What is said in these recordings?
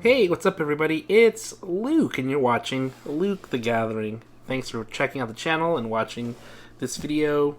Hey, what's up, everybody? It's Luke, and you're watching Luke the Gathering. Thanks for checking out the channel and watching this video.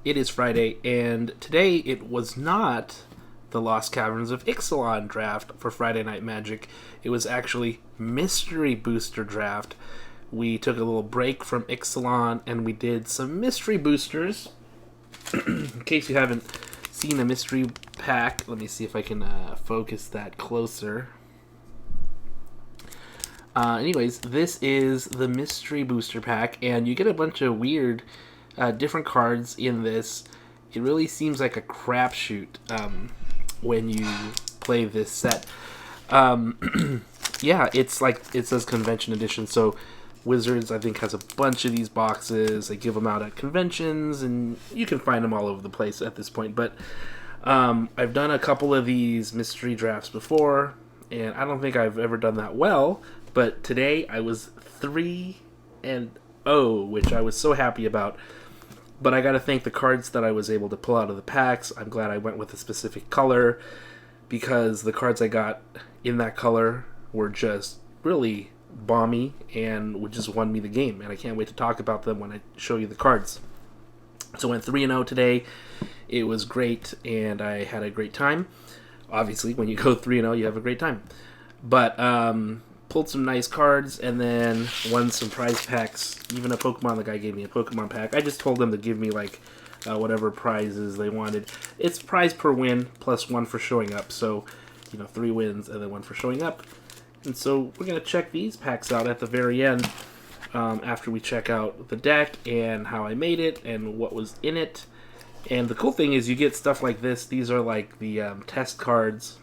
It is Friday, and today it was not the Lost Caverns of Ixalan draft for Friday Night Magic. It was actually Mystery Booster draft. We took a little break from Ixalan, and we did some Mystery Boosters. In case you haven't seen a Mystery pack, let me see if I can focus that closer. Anyways, this is the Mystery Booster Pack, and you get a bunch of weird, different cards in this. It really seems like a crapshoot when you play this set. Yeah, it's like it says Convention Edition, so Wizards, I think, has a bunch of these boxes. They give them out at conventions, and you can find them all over the place at this point. But I've done a couple of these mystery drafts before, and I don't think I've ever done that well. But today I was 3-0, which I was so happy about. But I got to thank the cards that I was able to pull out of the packs. I'm glad I went with a specific color, because the cards I got in that color were just really balmy and would just won me the game. And I can't wait to talk about them when I show you the cards. So I went 3-0 today. It was great, and I had a great time. Obviously, when you go 3-0, you have a great time. But pulled some nice cards, and then won some prize packs. Even a Pokemon, the guy gave me a Pokemon pack. I just told them to give me like whatever prizes they wanted. It's prize per win plus 1 for showing up. So, 3 wins and then 1 for showing up. And so we're gonna check these packs out at the very end, after we check out the deck and how I made it and what was in it. And the cool thing is you get stuff like this. These are like the test cards,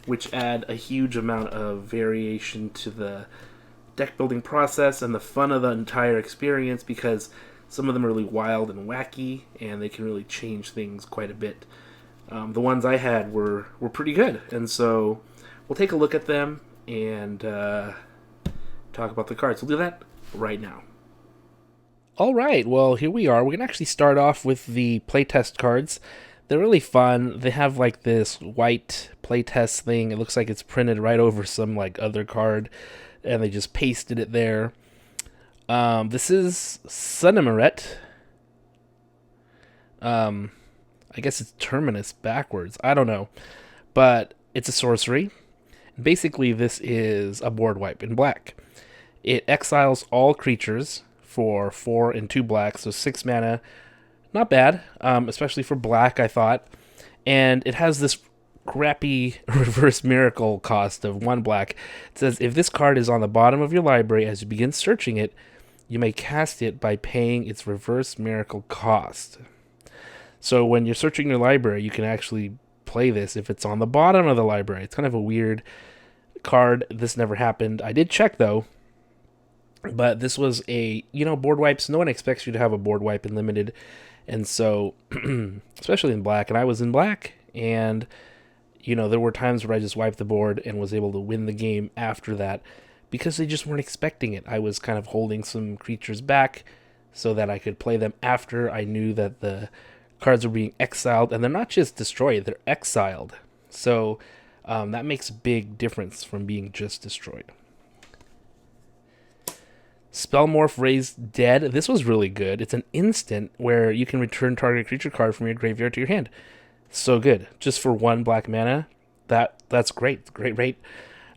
which add a huge amount of variation to the deck building process and the fun of the entire experience, because some of them are really wild and wacky, and they can really change things quite a bit. The ones I had were pretty good, and so we'll take a look at them and talk about the cards. We'll do that right now. All right, well, here we are. We're going to actually start off with the playtest cards. They're really fun. They have like this white playtest thing. It looks like it's printed right over some like other card, and they just pasted it there. This is Sunamaret. I guess it's Terminus backwards. I don't know. But it's a sorcery. Basically, this is a board wipe in black. It exiles all creatures for 4 and 2 black, so 6 mana. Not bad, especially for black, I thought. And it has this crappy reverse miracle cost of 1 black. It says, if this card is on the bottom of your library as you begin searching it, you may cast it by paying its reverse miracle cost. So when you're searching your library, you can actually play this if it's on the bottom of the library. It's kind of a weird card. This never happened. I did check, though. But this was a, board wipes. No one expects you to have a board wipe in Limited. And so, especially in black, and I was in black, and, there were times where I just wiped the board and was able to win the game after that, because they just weren't expecting it. I was kind of holding some creatures back so that I could play them after I knew that the cards were being exiled, and they're not just destroyed, they're exiled. So that makes a big difference from being just destroyed. Spellmorph Raised Dead. This was really good. It's an instant where you can return target creature card from your graveyard to your hand. So good. Just for 1 black mana. That's great. Great rate.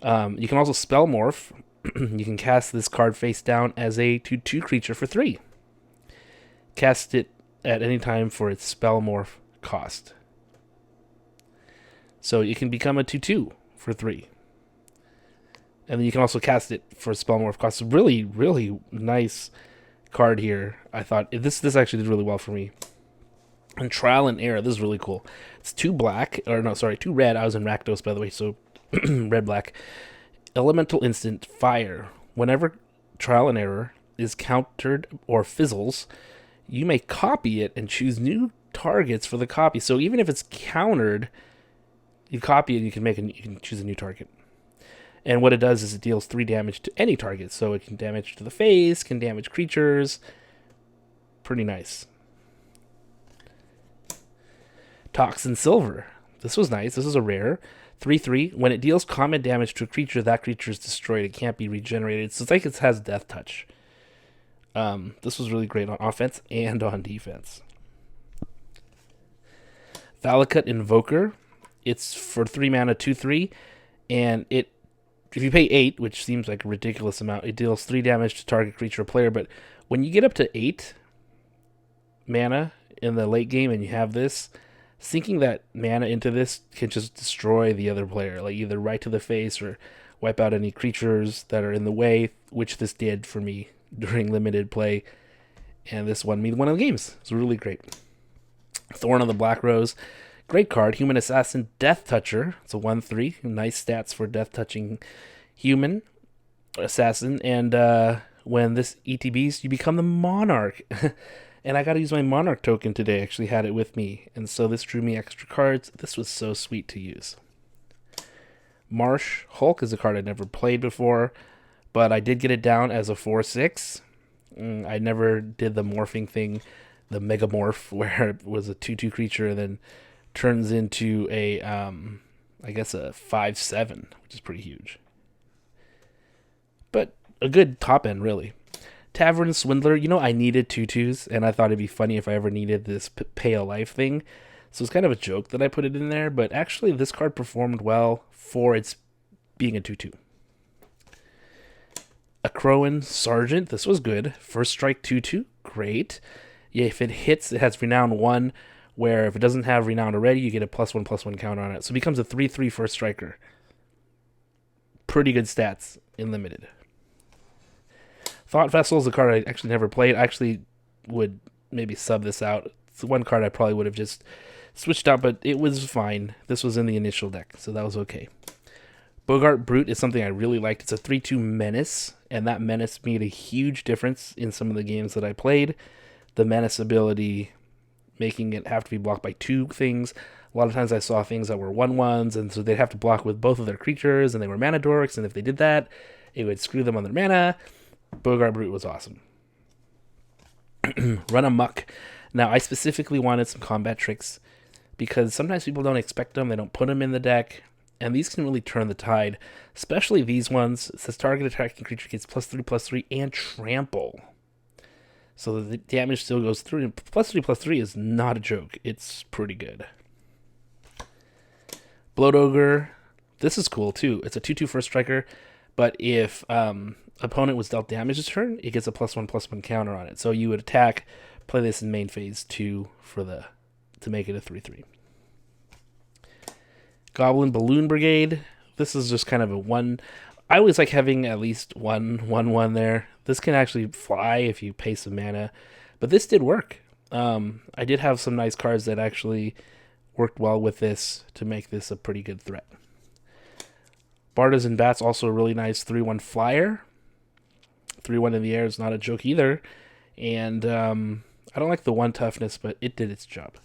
You can also Spellmorph. You can cast this card face down as a 2/2 creature for 3. Cast it at any time for its Spellmorph cost. So you can become a 2/2 for 3. And then you can also cast it for Spellmorph cost. Really, really nice card here. I thought this actually did really well for me. And Trial and Error, this is really cool. It's 2 red. I was in Rakdos, by the way, so red-black. Elemental instant, fire. Whenever Trial and Error is countered or fizzles, you may copy it and choose new targets for the copy. So even if it's countered, you copy it and you can choose a new target. And what it does is it deals 3 damage to any target. So it can damage to the face, can damage creatures. Pretty nice. Toxin Silver. This was nice. This is a rare. 3/3. When it deals combat damage to a creature, that creature is destroyed. It can't be regenerated. So it's like it has death touch. This was really great on offense and on defense. Valakut Invoker. It's for 3 mana, 2/3, and if you pay 8, which seems like a ridiculous amount, it deals 3 damage to target creature or player. But when you get up to 8 mana in the late game and you have this, sinking that mana into this can just destroy the other player, like either right to the face or wipe out any creatures that are in the way, which this did for me during limited play. And this won me one of the games. It's really great. Thorn on the Black Rose. Great card. Human Assassin, Death Toucher. It's a 1/3. Nice stats for Death Touching Human Assassin. And when this ETBs, you become the Monarch. And I got to use my Monarch token today. I actually had it with me. And so this drew me extra cards. This was so sweet to use. Marsh Hulk is a card I'd never played before, but I did get it down as a 4/6. I never did the morphing thing, the Megamorph, where it was a 2/2 creature and then turns into a, I guess a 5/7, which is pretty huge. But a good top end, really. Tavern Swindler, I needed 2/2s, and I thought it'd be funny if I ever needed this pay a life thing. So it's kind of a joke that I put it in there, but actually this card performed well for its being a 2/2. A Crowan Sergeant, this was good. First strike 2/2, great. Yeah, if it hits, it has Renown 1, where if it doesn't have Renown already, you get a +1/+1 counter on it. So it becomes a 3/3 first striker. Pretty good stats in limited. Thought Vessel is a card I actually never played. I actually would maybe sub this out. It's one card I probably would have just switched out, but it was fine. This was in the initial deck, so that was okay. Bogart Brute is something I really liked. It's a 3/2 menace, and that menace made a huge difference in some of the games that I played. The menace ability making it have to be blocked by 2 things. A lot of times I saw things that were 1/1s, and so they'd have to block with both of their creatures, and they were mana dorks, and if they did that, it would screw them on their mana. Bogart Brute was awesome. Run Amok. Now, I specifically wanted some combat tricks because sometimes people don't expect them. They don't put them in the deck, and these can really turn the tide, especially these ones. It says target attacking creature gets +3/+3 and trample. So the damage still goes through. And +3/+3 is not a joke. It's pretty good. Bloat Ogre. This is cool, too. It's a 2/2 first striker, but if opponent was dealt damage this turn, it gets a +1/+1 counter on it. So you would attack, play this in main phase 2 to make it a 3/3. Goblin Balloon Brigade. This is just kind of a 1. I always like having at least 1/1 there. This can actually fly if you pay some mana, but this did work. I did have some nice cards that actually worked well with this to make this a pretty good threat. Bardas and Bats, also a really nice 3/1 flyer. 3/1 in the air is not a joke either. And I don't like the 1 toughness, but it did its job.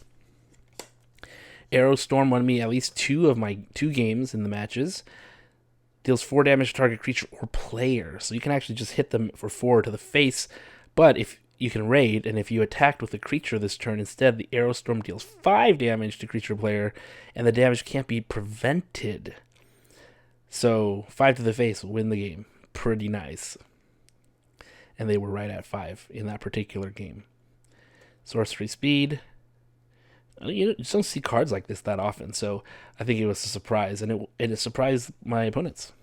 Arrow Storm won me at least 2 of my 2 games in the matches. Deals 4 damage to target creature or player. So you can actually just hit them for 4 to the face. But if you can raid, and if you attacked with a creature this turn instead, the Arrow Storm deals 5 damage to creature player, and the damage can't be prevented. So 5 to the face will win the game. Pretty nice. And they were right at 5 in that particular game. Sorcery Speed. You just don't see cards like this that often, so I think it was a surprise, and it surprised my opponents.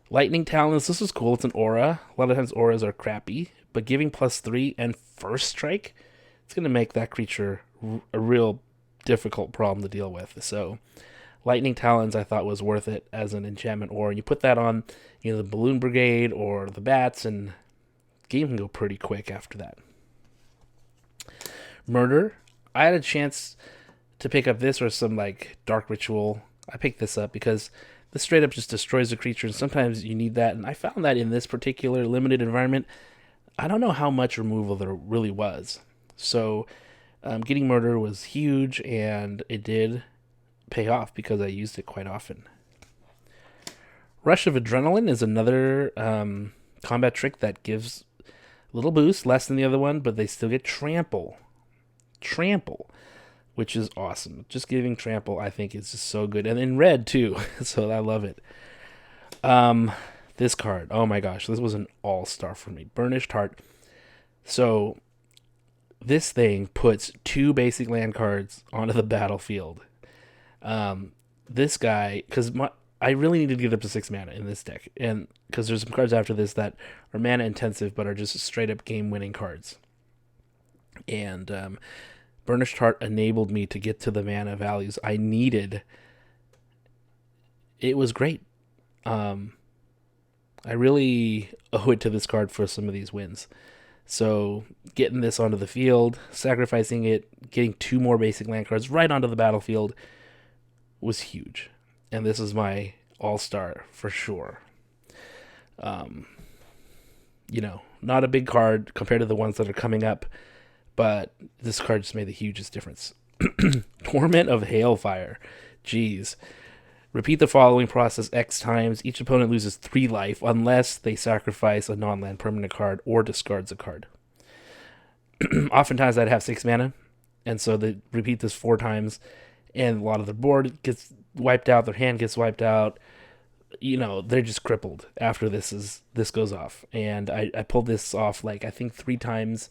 Lightning Talons, this is cool. It's an aura. A lot of times auras are crappy, but giving +3 and first strike, it's going to make that creature a real difficult problem to deal with. So Lightning Talons I thought was worth it as an enchantment aura. And you put that on the Balloon Brigade or the Bats, and the game can go pretty quick after that. Murder. I had a chance to pick up this or some Dark Ritual. I picked this up because this straight up just destroys the creature, and sometimes you need that. And I found that in this particular limited environment, I don't know how much removal there really was. So getting Murder was huge, and it did pay off because I used it quite often. Rush of Adrenaline is another combat trick that gives a little boost, less than the other one, but they still get trample. which is awesome. Just giving trample, I think, is just so good. And in red, too, so I love it. This card, oh my gosh, this was an all-star for me. Burnished Heart. So, this thing puts 2 basic land cards onto the battlefield. This guy, because I really need to get up to 6 mana in this deck, and because there's some cards after this that are mana intensive but are just straight up game winning cards. And Burnished Heart enabled me to get to the mana values I needed. It was great. I really owe it to this card for some of these wins. So getting this onto the field, sacrificing it, getting 2 more basic land cards right onto the battlefield was huge. And this is my all-star for sure. Not a big card compared to the ones that are coming up, but this card just made the hugest difference. Torment of Hailfire. Jeez. Repeat the following process X times. Each opponent loses 3 life unless they sacrifice a non-land permanent card or discards a card. Oftentimes I'd have 6 mana, and so they repeat this 4 times, and a lot of their board gets wiped out, their hand gets wiped out. They're just crippled after this goes off. And I pulled this off I think 3 times,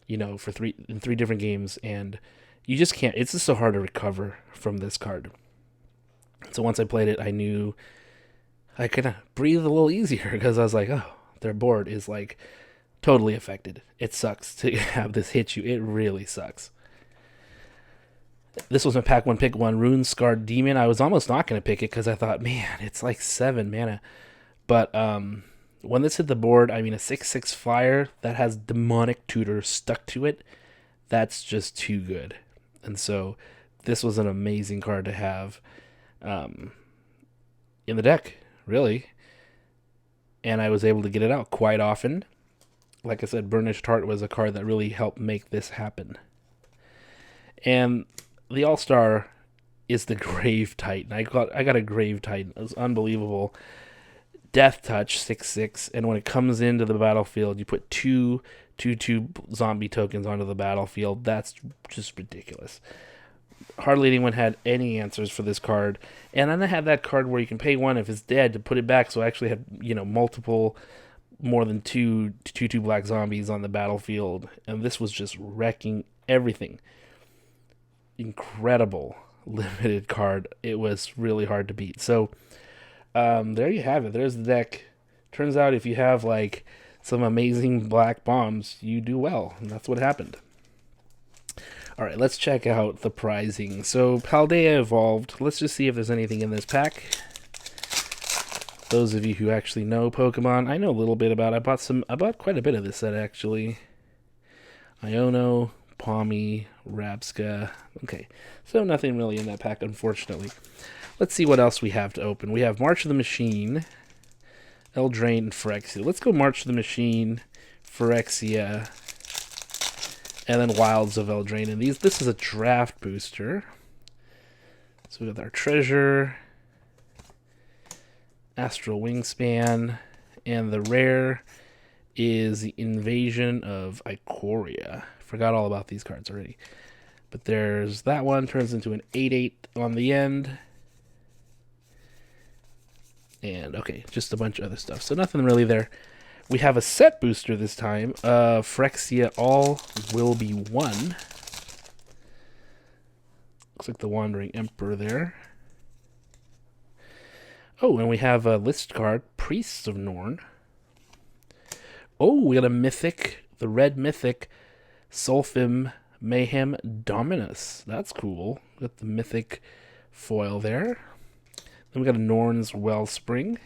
in 3 different games, and you just can't. It's just so hard to recover from this card. So once I played it, I knew I could breathe a little easier because I was like, oh, their board is totally affected. It sucks to have this hit you. It really sucks. This was my pack 1 pick 1 Rune Scarred Demon. I was almost not going to pick it because I thought, man, it's 7 mana. But when this hit the board, a 6/6 flyer that has Demonic Tutor stuck to it, that's just too good. And so this was an amazing card to have in the deck, really. And I was able to get it out quite often. Like I said, Burnished Heart was a card that really helped make this happen. And the All-Star is the Grave Titan. I got a Grave Titan. It was unbelievable. Death Touch, 6/6, and when it comes into the battlefield, you put 2 zombie tokens onto the battlefield. That's just ridiculous. Hardly anyone had any answers for this card. And then I had that card where you can pay 1 if it's dead to put it back, so I actually had, multiple, more than 2 black zombies on the battlefield, and this was just wrecking everything. Incredible limited card. It was really hard to beat. So there you have it. There's the deck. Turns out if you have some amazing black bombs, you do well, and that's what happened. All right, let's check out the prizing. So Paldea evolved. Let's just see if there's anything in this pack. Those of you who actually know Pokemon, I know a little bit about. I bought quite a bit of this set actually. Iono, Pawmi, Rabska. Okay, so nothing really in that pack, unfortunately. Let's see what else we have to open. We have March of the Machine, Eldraine, and Phyrexia. Let's go March of the Machine, Phyrexia, and then Wilds of Eldraine. And this is a draft booster. So we got our Treasure, Astral Wingspan, and the rare is the Invasion of Ikoria. Forgot all about these cards already. But there's that one, turns into an 8/8 on the end. And, okay, just a bunch of other stuff. So nothing really there. We have a set booster this time. Phyrexia All Will Be One. Looks like the Wandering Emperor there. Oh, and we have a list card, Priests of Norn. Oh, we got a mythic, the red mythic, Sulfim Mayhem Dominus. That's cool. Got the mythic foil there. Then we got a Norn's Wellspring.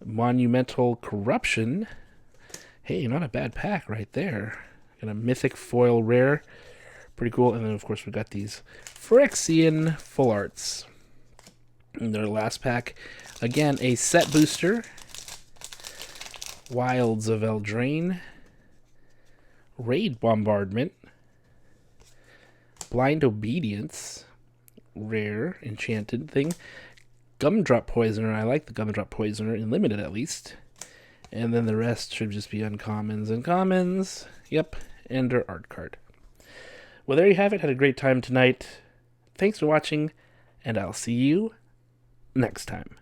Monumental Corruption. Hey, not a bad pack right there. Got a mythic foil rare. Pretty cool. And then, of course, we got these Phyrexian Full Arts. In their last pack, again, a set booster. Wilds of Eldraine. Raid Bombardment. Blind Obedience. Rare, enchanted thing. Gumdrop Poisoner. I like the Gumdrop Poisoner, in limited at least. And then the rest should just be uncommons and commons. Yep, and our art card. Well, there you have it. Had a great time tonight. Thanks for watching, and I'll see you next time.